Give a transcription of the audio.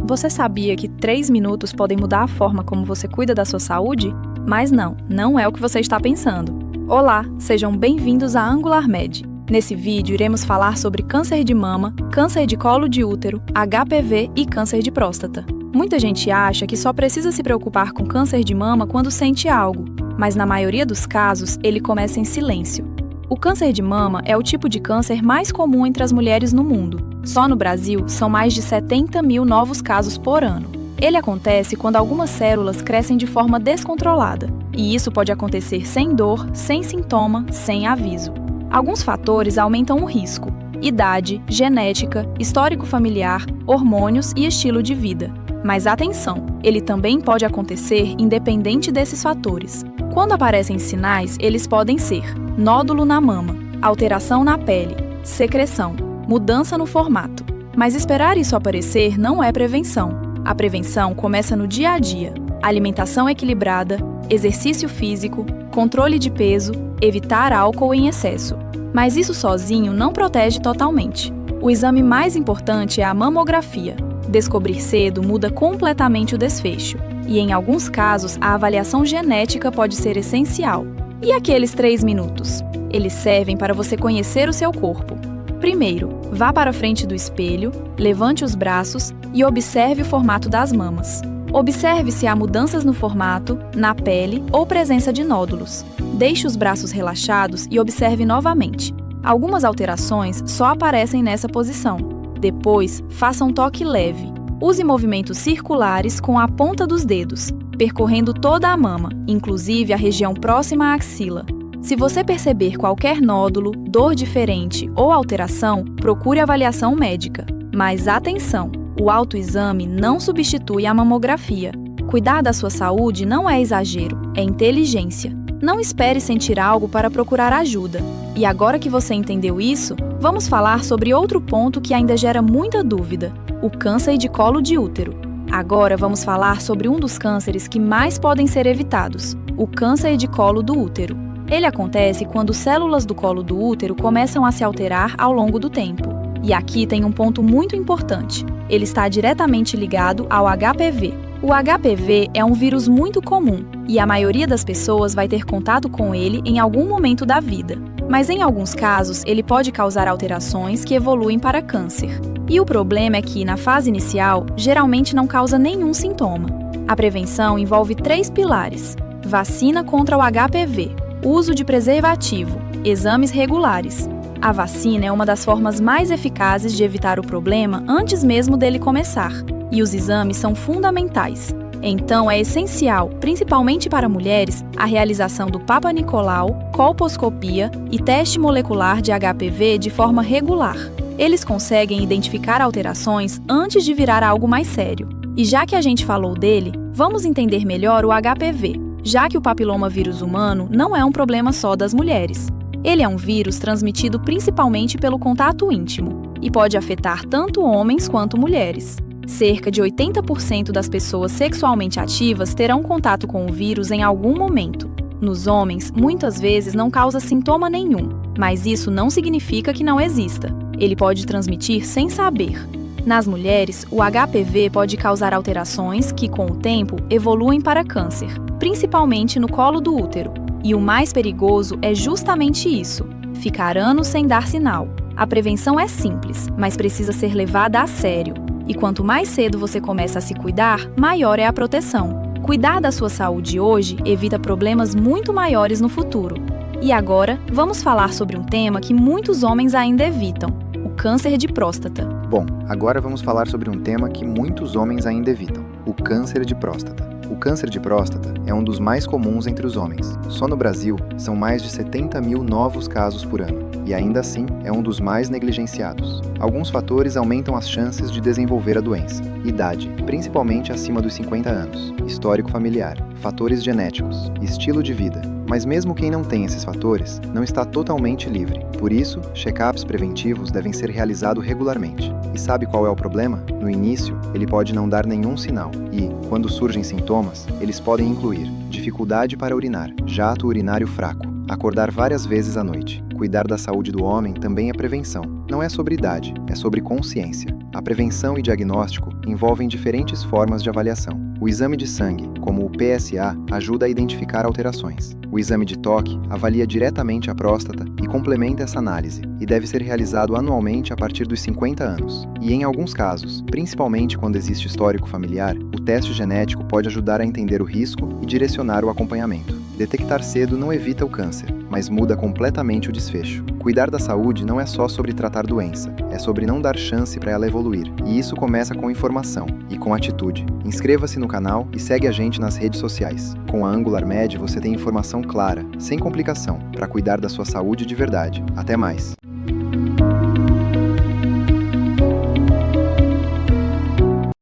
Você sabia que 3 minutos podem mudar a forma como você cuida da sua saúde? Mas não é o que você está pensando. Olá, sejam bem-vindos à Angular Med. Nesse vídeo iremos falar sobre câncer de mama, câncer de colo de útero, HPV e câncer de próstata. Muita gente acha que só precisa se preocupar com câncer de mama quando sente algo, mas na maioria dos casos ele começa em silêncio. O câncer de mama é o tipo de câncer mais comum entre as mulheres no mundo. Só no Brasil, são mais de 70 mil novos casos por ano. Ele acontece quando algumas células crescem de forma descontrolada, e isso pode acontecer sem dor, sem sintoma, sem aviso. Alguns fatores aumentam o risco: idade, genética, histórico familiar, hormônios e estilo de vida. Mas atenção, ele também pode acontecer independente desses fatores. Quando aparecem sinais, eles podem ser nódulo na mama, alteração na pele, secreção, mudança no formato. Mas esperar isso aparecer não é prevenção. A prevenção começa no dia a dia: alimentação equilibrada, exercício físico, controle de peso, evitar álcool em excesso. Mas isso sozinho não protege totalmente. O exame mais importante é a mamografia. Descobrir cedo muda completamente o desfecho. E em alguns casos, a avaliação genética pode ser essencial. E aqueles 3 minutos? Eles servem para você conhecer o seu corpo. Primeiro, vá para a frente do espelho, levante os braços e observe o formato das mamas. Observe se há mudanças no formato, na pele ou presença de nódulos. Deixe os braços relaxados e observe novamente. Algumas alterações só aparecem nessa posição. Depois, faça um toque leve. Use movimentos circulares com a ponta dos dedos, percorrendo toda a mama, inclusive a região próxima à axila. Se você perceber qualquer nódulo, dor diferente ou alteração, procure avaliação médica. Mas atenção! O autoexame não substitui a mamografia. Cuidar da sua saúde não é exagero, é inteligência. Não espere sentir algo para procurar ajuda. E agora que você entendeu isso, vamos falar sobre outro ponto que ainda gera muita dúvida: o câncer de colo de útero. Agora vamos falar sobre um dos cânceres que mais podem ser evitados: o câncer de colo do útero. Ele acontece quando células do colo do útero começam a se alterar ao longo do tempo. E aqui tem um ponto muito importante: ele está diretamente ligado ao HPV. O HPV é um vírus muito comum e a maioria das pessoas vai ter contato com ele em algum momento da vida. Mas em alguns casos, ele pode causar alterações que evoluem para câncer. E o problema é que, na fase inicial, geralmente não causa nenhum sintoma. A prevenção envolve 3 pilares: vacina contra o HPV, uso de preservativo, exames regulares. A vacina é uma das formas mais eficazes de evitar o problema antes mesmo dele começar, e os exames são fundamentais. Então é essencial, principalmente para mulheres, a realização do Papa Nicolau, colposcopia e teste molecular de HPV de forma regular. Eles conseguem identificar alterações antes de virar algo mais sério. E já que a gente falou dele, vamos entender melhor o HPV, já que o papilomavírus humano não é um problema só das mulheres. Ele é um vírus transmitido principalmente pelo contato íntimo e pode afetar tanto homens quanto mulheres. Cerca de 80% das pessoas sexualmente ativas terão contato com o vírus em algum momento. Nos homens, muitas vezes não causa sintoma nenhum, mas isso não significa que não exista. Ele pode transmitir sem saber. Nas mulheres, o HPV pode causar alterações que, com o tempo, evoluem para câncer, principalmente no colo do útero. E o mais perigoso é justamente isso: ficar anos sem dar sinal. A prevenção é simples, mas precisa ser levada a sério. E quanto mais cedo você começa a se cuidar, maior é a proteção. Cuidar da sua saúde hoje evita problemas muito maiores no futuro. E agora, vamos falar sobre um tema que muitos homens ainda evitam: o câncer de próstata. Bom, agora vamos falar sobre um tema que muitos homens ainda evitam: o câncer de próstata. O câncer de próstata é um dos mais comuns entre os homens. Só no Brasil, são mais de 70 mil novos casos por ano, e ainda assim é um dos mais negligenciados. Alguns fatores aumentam as chances de desenvolver a doença: idade, principalmente acima dos 50 anos, histórico familiar, fatores genéticos, estilo de vida. Mas mesmo quem não tem esses fatores, não está totalmente livre. Por isso, check-ups preventivos devem ser realizados regularmente. E sabe qual é o problema? No início, ele pode não dar nenhum sinal e, quando surgem sintomas, eles podem incluir dificuldade para urinar, jato urinário fraco, acordar várias vezes à noite. Cuidar da saúde do homem também é prevenção. Não é sobre idade, é sobre consciência. A prevenção e diagnóstico envolvem diferentes formas de avaliação. O exame de sangue, como o PSA, ajuda a identificar alterações. O exame de toque avalia diretamente a próstata e complementa essa análise, e deve ser realizado anualmente a partir dos 50 anos. E em alguns casos, principalmente quando existe histórico familiar, o teste genético pode ajudar a entender o risco e direcionar o acompanhamento. Detectar cedo não evita o câncer, mas muda completamente o desfecho. Cuidar da saúde não é só sobre tratar doença, é sobre não dar chance para ela evoluir. E isso começa com informação e com atitude. Inscreva-se no canal e segue a gente nas redes sociais. Com a Angular Med você tem informação clara, sem complicação, para cuidar da sua saúde de verdade. Até mais!